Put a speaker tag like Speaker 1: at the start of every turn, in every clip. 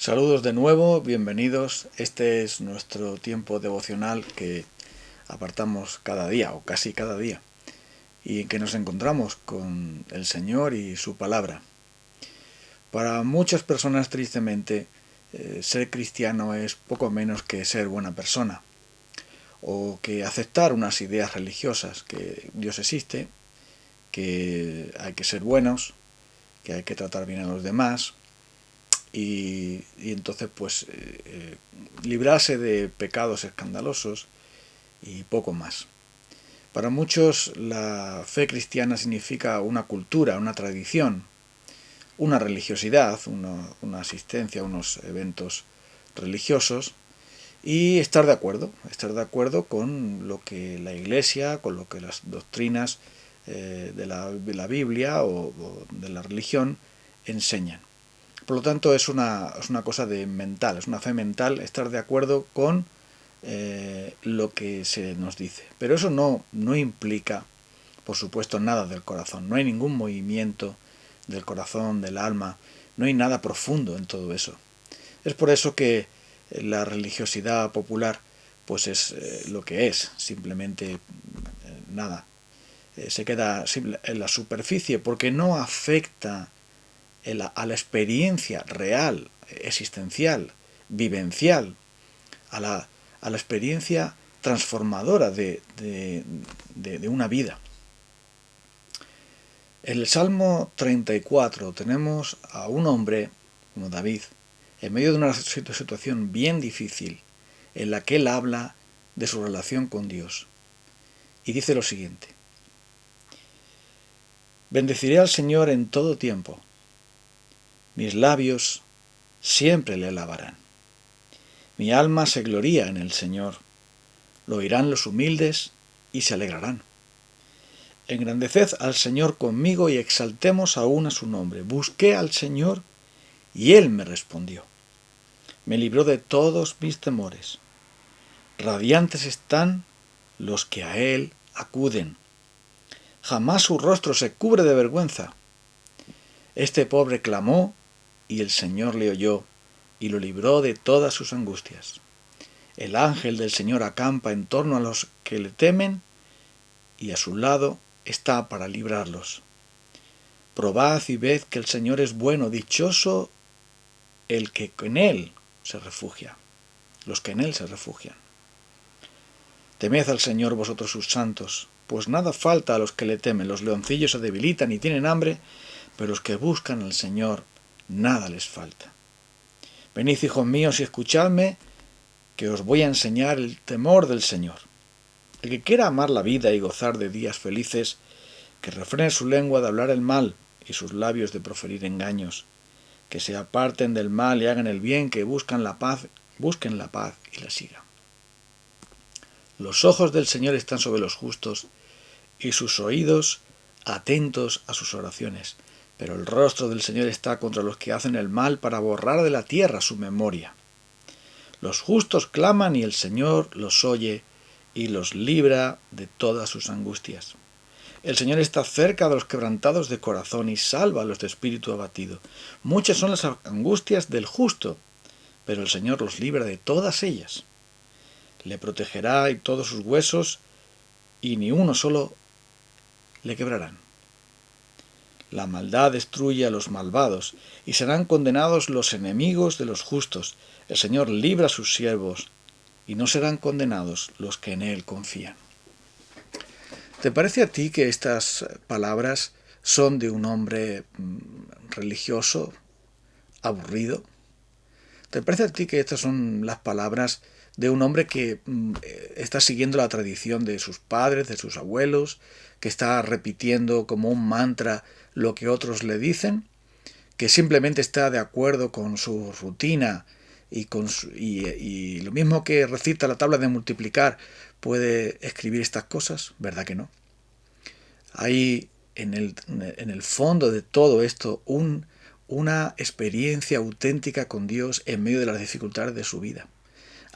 Speaker 1: Saludos de nuevo, bienvenidos. Este es nuestro tiempo devocional que apartamos cada día o casi cada día y en que nos encontramos con el Señor y su palabra. Para muchas personas, tristemente, ser cristiano es poco menos que ser buena persona o que aceptar unas ideas religiosas, que Dios existe, que hay que ser buenos, que hay que tratar bien a los demás. Y entonces librarse de pecados escandalosos y poco más. Para muchos la fe cristiana significa una cultura, una tradición, una religiosidad, una asistencia a unos eventos religiosos y estar de acuerdo con lo que la Iglesia, con lo que las doctrinas de la Biblia o de la religión enseñan. Por lo tanto, es una cosa mental, es una fe mental, estar de acuerdo con lo que se nos dice. Pero eso no implica, por supuesto, nada del corazón. No hay ningún movimiento del corazón, del alma, no hay nada profundo en todo eso. Es por eso que la religiosidad popular pues es lo que es, simplemente nada. Se queda en la superficie porque no afecta a la experiencia real, existencial, vivencial, a la experiencia transformadora de una vida. En el Salmo 34 tenemos a un hombre como David, en medio de una situación bien difícil, en la que él habla de su relación con Dios. Y dice lo siguiente: bendeciré al Señor en todo tiempo. Mis labios siempre le alabarán. Mi alma se gloría en el Señor. Lo oirán los humildes y se alegrarán. Engrandeced al Señor conmigo y exaltemos aún a su nombre. Busqué al Señor y Él me respondió. Me libró de todos mis temores. Radiantes están los que a Él acuden. Jamás su rostro se cubre de vergüenza. Este pobre clamó y el Señor le oyó y lo libró de todas sus angustias. El ángel del Señor acampa en torno a los que le temen y a su lado está para librarlos. Probad y ved que el Señor es bueno, dichoso el que en Él se refugia, los que en Él se refugian. Temed al Señor vosotros sus santos, pues nada falta a los que le temen. Los leoncillos se debilitan y tienen hambre, pero los que buscan al Señor nada les falta. Venid, hijos míos, y escuchadme, que os voy a enseñar el temor del Señor. El que quiera amar la vida y gozar de días felices, que refrene su lengua de hablar el mal y sus labios de proferir engaños, que se aparten del mal y hagan el bien, que busquen la paz y la sigan. Los ojos del Señor están sobre los justos y sus oídos atentos a sus oraciones. Pero el rostro del Señor está contra los que hacen el mal, para borrar de la tierra su memoria. Los justos claman y el Señor los oye y los libra de todas sus angustias. El Señor está cerca de los quebrantados de corazón y salva a los de espíritu abatido. Muchas son las angustias del justo, pero el Señor los libra de todas ellas. Le protegerá y todos sus huesos, y ni uno solo le quebrarán. La maldad destruye a los malvados, y serán condenados los enemigos de los justos. El Señor libra a sus siervos, y no serán condenados los que en Él confían. ¿Te parece a ti que estas palabras son de un hombre religioso, aburrido? ¿Te parece a ti que estas son las palabras de un hombre que está siguiendo la tradición de sus padres, de sus abuelos, que está repitiendo como un mantra lo que otros le dicen, que simplemente está de acuerdo con su rutina y lo mismo que recita la tabla de multiplicar puede escribir estas cosas? ¿Verdad que no? Hay en el fondo de todo esto una experiencia auténtica con Dios en medio de las dificultades de su vida.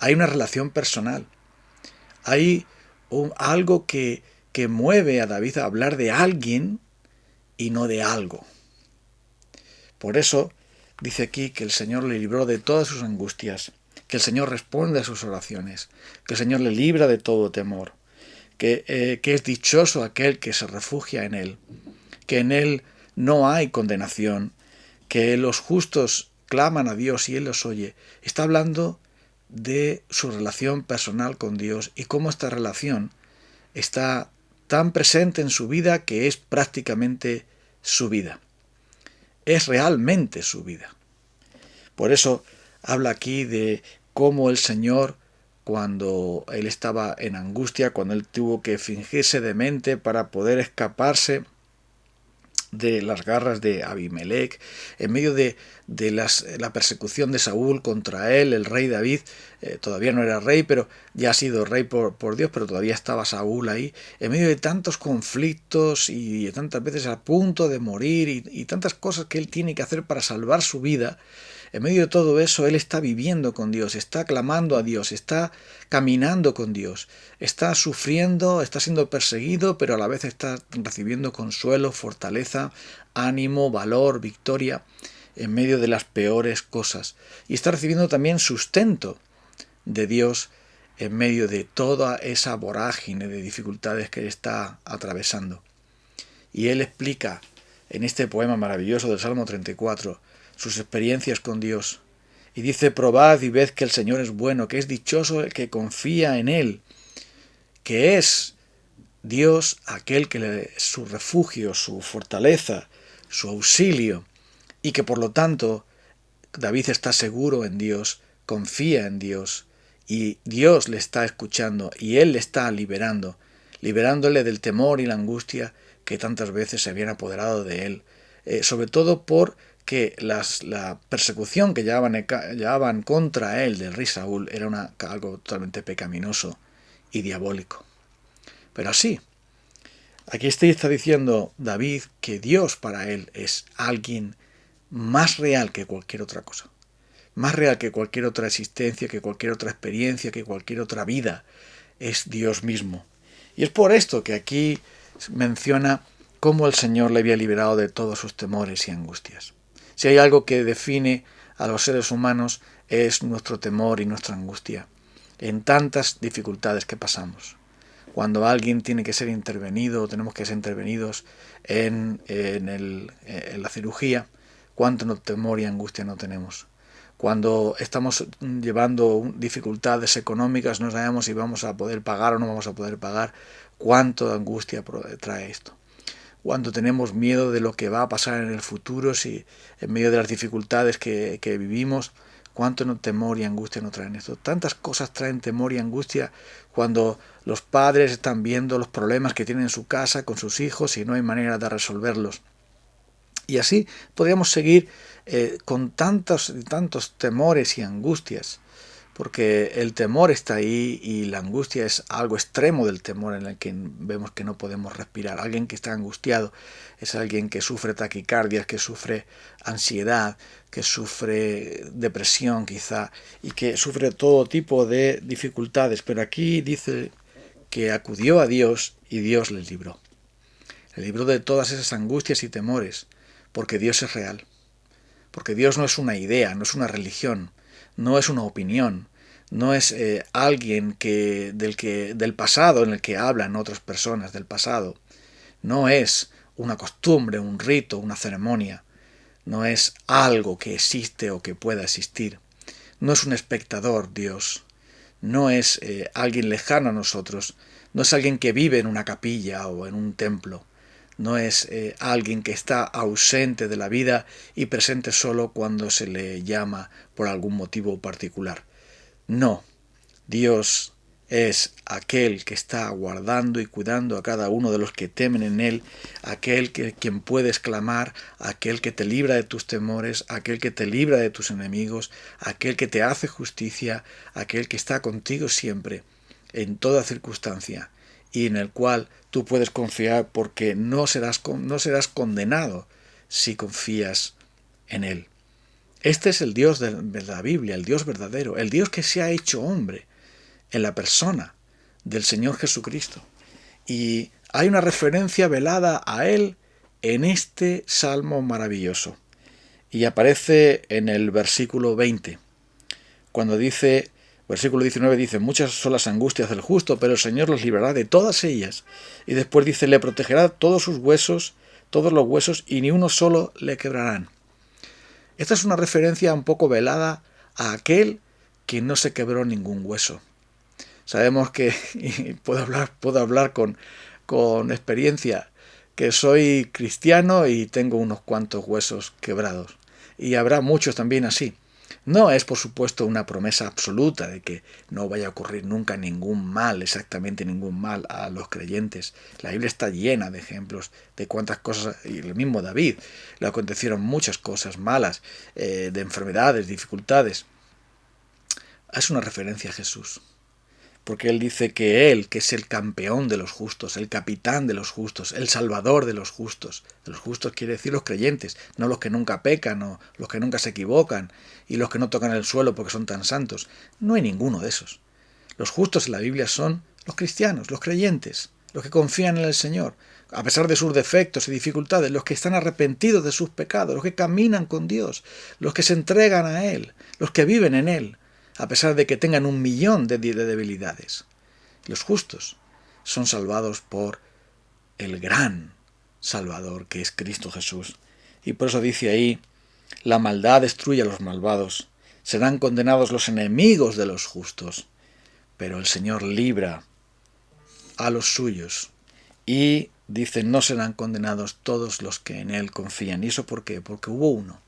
Speaker 1: Hay una relación personal. Hay algo que mueve a David a hablar de alguien y no de algo. Por eso dice aquí que el Señor le libró de todas sus angustias, que el Señor responde a sus oraciones, que el Señor le libra de todo temor, que es dichoso aquel que se refugia en Él, que en Él no hay condenación, que los justos claman a Dios y Él los oye. Está hablando de su relación personal con Dios y cómo esta relación está tan presente en su vida que es prácticamente su vida. Es realmente su vida. Por eso habla aquí de cómo el Señor, cuando él estaba en angustia, cuando él tuvo que fingirse demente para poder escaparse de las garras de Abimelech, en medio de la persecución de Saúl contra él, el rey David, todavía no era rey, pero ya ha sido rey por Dios, pero todavía estaba Saúl ahí, en medio de tantos conflictos y tantas veces a punto de morir y tantas cosas que él tiene que hacer para salvar su vida. En medio de todo eso, él está viviendo con Dios, está clamando a Dios, está caminando con Dios, está sufriendo, está siendo perseguido, pero a la vez está recibiendo consuelo, fortaleza, ánimo, valor, victoria, en medio de las peores cosas. Y está recibiendo también sustento de Dios en medio de toda esa vorágine de dificultades que él está atravesando. Y él explica en este poema maravilloso del Salmo 34 sus experiencias con Dios. Y dice: probad y ved que el Señor es bueno, que es dichoso el que confía en Él, que es Dios aquel que es su refugio, su fortaleza, su auxilio, y que por lo tanto David está seguro en Dios, confía en Dios, y Dios le está escuchando, y Él le está liberándole del temor y la angustia que tantas veces se habían apoderado de él, sobre todo por que la persecución que llevaban contra él del rey Saúl era algo totalmente pecaminoso y diabólico. Pero así, aquí está diciendo David que Dios para él es alguien más real que cualquier otra cosa, más real que cualquier otra existencia, que cualquier otra experiencia, que cualquier otra vida. Es Dios mismo. Y es por esto que aquí menciona cómo el Señor le había liberado de todos sus temores y angustias. Si hay algo que define a los seres humanos es nuestro temor y nuestra angustia en tantas dificultades que pasamos. Cuando alguien tiene que ser intervenido o tenemos que ser intervenidos en la cirugía, cuánto temor y angustia no tenemos. Cuando estamos llevando dificultades económicas, no sabemos si vamos a poder pagar o no vamos a poder pagar, cuánto angustia trae esto. Cuando tenemos miedo de lo que va a pasar en el futuro, si en medio de las dificultades que vivimos, cuánto temor y angustia nos traen esto. Tantas cosas traen temor y angustia cuando los padres están viendo los problemas que tienen en su casa con sus hijos y no hay manera de resolverlos. Y así podríamos seguir con tantos temores y angustias, porque el temor está ahí y la angustia es algo extremo del temor en el que vemos que no podemos respirar. Alguien que está angustiado es alguien que sufre taquicardias, que sufre ansiedad, que sufre depresión quizá y que sufre todo tipo de dificultades. Pero aquí dice que acudió a Dios y Dios le libró. Le libró de todas esas angustias y temores, porque Dios es real. Porque Dios no es una idea, no es una religión, no es una opinión, no es alguien del pasado en el que hablan otras personas del pasado. No es una costumbre, un rito, una ceremonia. No es algo que existe o que pueda existir. No es un espectador, Dios. No es alguien lejano a nosotros. No es alguien que vive en una capilla o en un templo. No es alguien que está ausente de la vida y presente solo cuando se le llama por algún motivo particular. No, Dios es aquel que está guardando y cuidando a cada uno de los que temen en Él, aquel quien puedes clamar, aquel que te libra de tus temores, aquel que te libra de tus enemigos, aquel que te hace justicia, aquel que está contigo siempre, en toda circunstancia, y en el cual tú puedes confiar porque no serás condenado si confías en Él. Este es el Dios de la Biblia, el Dios verdadero, el Dios que se ha hecho hombre en la persona del Señor Jesucristo. Y hay una referencia velada a Él en este salmo maravilloso. y aparece en el versículo 20, cuando dice, versículo 19 dice, muchas son las angustias del justo, pero el Señor los librará de todas ellas. Y después dice, le protegerá todos sus huesos, todos los huesos, y ni uno solo le quebrarán. Esta es una referencia un poco velada a aquel que no se quebró ningún hueso. Sabemos que, y puedo hablar con experiencia, que soy cristiano y tengo unos cuantos huesos quebrados. Y habrá muchos también así. No es, por supuesto, una promesa absoluta de que no vaya a ocurrir nunca ningún mal, exactamente ningún mal a los creyentes. La Biblia está llena de ejemplos de cuántas cosas, y el mismo David, le acontecieron muchas cosas malas, de enfermedades, dificultades. Es una referencia a Jesús. Porque él dice que él, que es el campeón de los justos, el capitán de los justos, el salvador de los justos quiere decir los creyentes, no los que nunca pecan o los que nunca se equivocan y los que no tocan el suelo porque son tan santos. No hay ninguno de esos. Los justos en la Biblia son los cristianos, los creyentes, los que confían en el Señor, a pesar de sus defectos y dificultades, los que están arrepentidos de sus pecados, los que caminan con Dios, los que se entregan a Él, los que viven en Él, a pesar de que tengan 1.000.000 de debilidades. Los justos son salvados por el gran Salvador que es Cristo Jesús. Y por eso dice ahí, la maldad destruye a los malvados, serán condenados los enemigos de los justos, pero el Señor libra a los suyos. Y dice, no serán condenados todos los que en Él confían. ¿Y eso por qué? Porque hubo uno,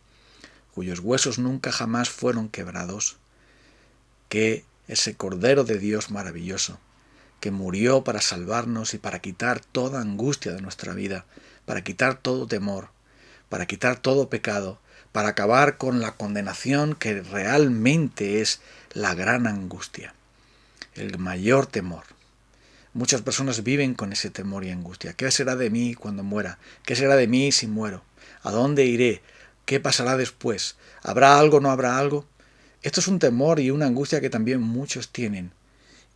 Speaker 1: cuyos huesos nunca jamás fueron quebrados, que ese Cordero de Dios maravilloso, que murió para salvarnos y para quitar toda angustia de nuestra vida, para quitar todo temor, para quitar todo pecado, para acabar con la condenación que realmente es la gran angustia, el mayor temor. Muchas personas viven con ese temor y angustia. ¿Qué será de mí cuando muera? ¿Qué será de mí si muero? ¿A dónde iré? ¿Qué pasará después? ¿Habrá algo o no habrá algo? Esto es un temor y una angustia que también muchos tienen.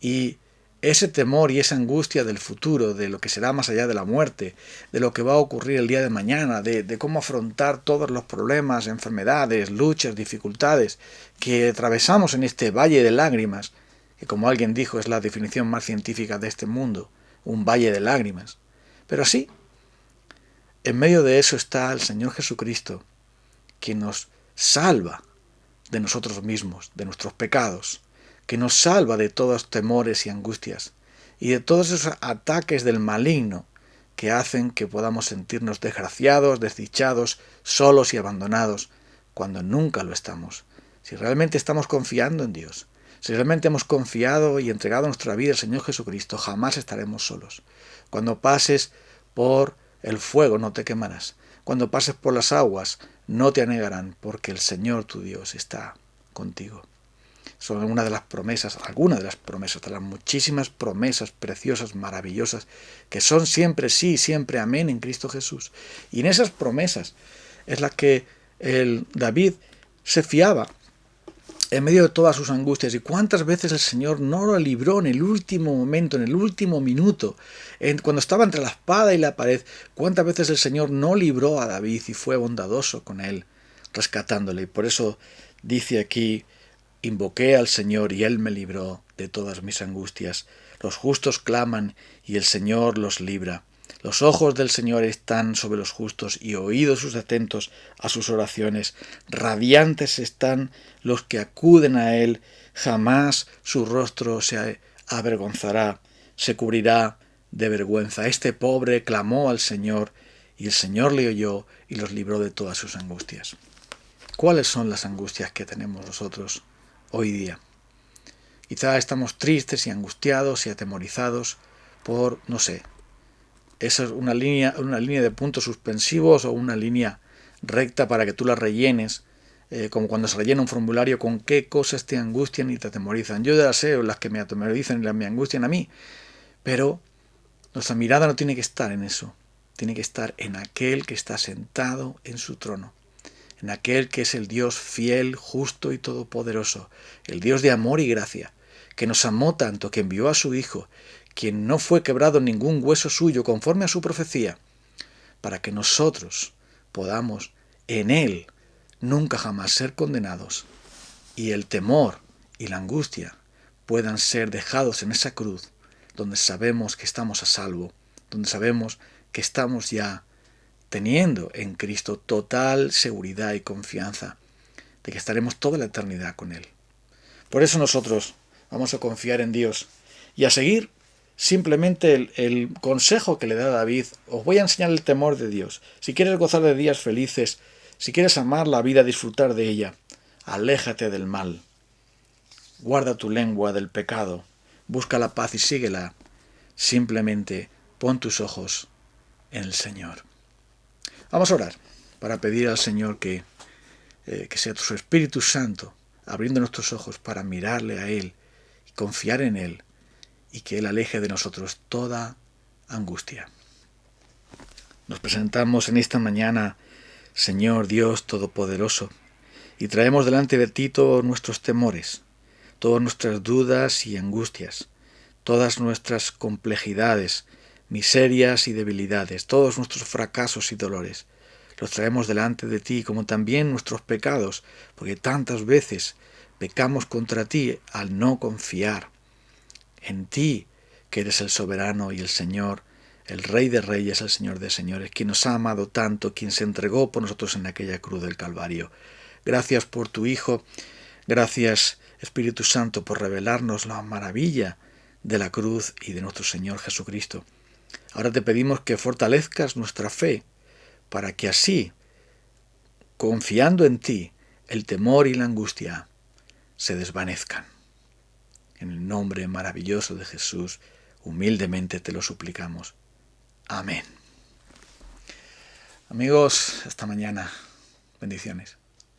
Speaker 1: Y ese temor y esa angustia del futuro, de lo que será más allá de la muerte, de lo que va a ocurrir el día de mañana, de cómo afrontar todos los problemas, enfermedades, luchas, dificultades que atravesamos en este valle de lágrimas, que como alguien dijo es la definición más científica de este mundo, un valle de lágrimas. Pero sí, en medio de eso está el Señor Jesucristo, que nos salva de nosotros mismos, de nuestros pecados, que nos salva de todos temores y angustias, y de todos esos ataques del maligno que hacen que podamos sentirnos desgraciados, desdichados, solos y abandonados, cuando nunca lo estamos. Si realmente estamos confiando en Dios, si realmente hemos confiado y entregado nuestra vida al Señor Jesucristo, jamás estaremos solos. Cuando pases por el fuego no te quemarás. Cuando pases por las aguas no te anegarán, porque el Señor tu Dios está contigo. Son algunas de las promesas de las muchísimas promesas preciosas, maravillosas, que son siempre sí, siempre amén en Cristo Jesús. Y en esas promesas es la que David se fiaba en medio de todas sus angustias. Y cuántas veces el Señor no lo libró en el último momento, en el último minuto, cuando estaba entre la espada y la pared. Cuántas veces el Señor no libró a David y fue bondadoso con él, rescatándole. Y por eso dice aquí, invoqué al Señor y Él me libró de todas mis angustias. Los justos claman y el Señor los libra. Los ojos del Señor están sobre los justos y oídos sus atentos a sus oraciones. Radiantes están los que acuden a Él. Jamás su rostro se avergonzará, se cubrirá de vergüenza. Este pobre clamó al Señor y el Señor le oyó y los libró de todas sus angustias. ¿Cuáles son las angustias que tenemos nosotros hoy día? Quizá estamos tristes y angustiados y atemorizados por, no sé, esa es una línea de puntos suspensivos o una línea recta para que tú la rellenes, como cuando se rellena un formulario con qué cosas te angustian y te atemorizan. Yo ya sé las que me atemorizan y las me angustian a mí, pero nuestra mirada no tiene que estar en eso, tiene que estar en aquel que está sentado en su trono, en aquel que es el Dios fiel, justo y todopoderoso, el Dios de amor y gracia, que nos amó tanto que envió a su Hijo, quien no fue quebrado ningún hueso suyo conforme a su profecía, para que nosotros podamos en Él nunca jamás ser condenados y el temor y la angustia puedan ser dejados en esa cruz, donde sabemos que estamos a salvo, donde sabemos que estamos ya teniendo en Cristo total seguridad y confianza de que estaremos toda la eternidad con Él. Por eso nosotros vamos a confiar en Dios y a seguir simplemente el consejo que le da David. Os voy a enseñar el temor de Dios. Si quieres gozar de días felices, si quieres amar la vida, disfrutar de ella, aléjate del mal. Guarda tu lengua del pecado. Busca la paz y síguela. Simplemente pon tus ojos en el Señor. Vamos a orar para pedir al Señor que sea su Espíritu Santo abriendo nuestros ojos para mirarle a Él y confiar en Él, y que Él aleje de nosotros toda angustia. Nos presentamos en esta mañana, Señor Dios Todopoderoso, y traemos delante de ti todos nuestros temores, todas nuestras dudas y angustias, todas nuestras complejidades, miserias y debilidades, todos nuestros fracasos y dolores. Los traemos delante de ti, como también nuestros pecados, porque tantas veces pecamos contra ti al no confiar en ti, que eres el soberano y el Señor, el Rey de Reyes, el Señor de Señores, quien nos ha amado tanto, quien se entregó por nosotros en aquella cruz del Calvario. Gracias por tu Hijo, gracias Espíritu Santo por revelarnos la maravilla de la cruz y de nuestro Señor Jesucristo. Ahora te pedimos que fortalezcas nuestra fe, para que así, confiando en ti, el temor y la angustia se desvanezcan. En el nombre maravilloso de Jesús, humildemente te lo suplicamos. Amén. Amigos, hasta mañana. Bendiciones.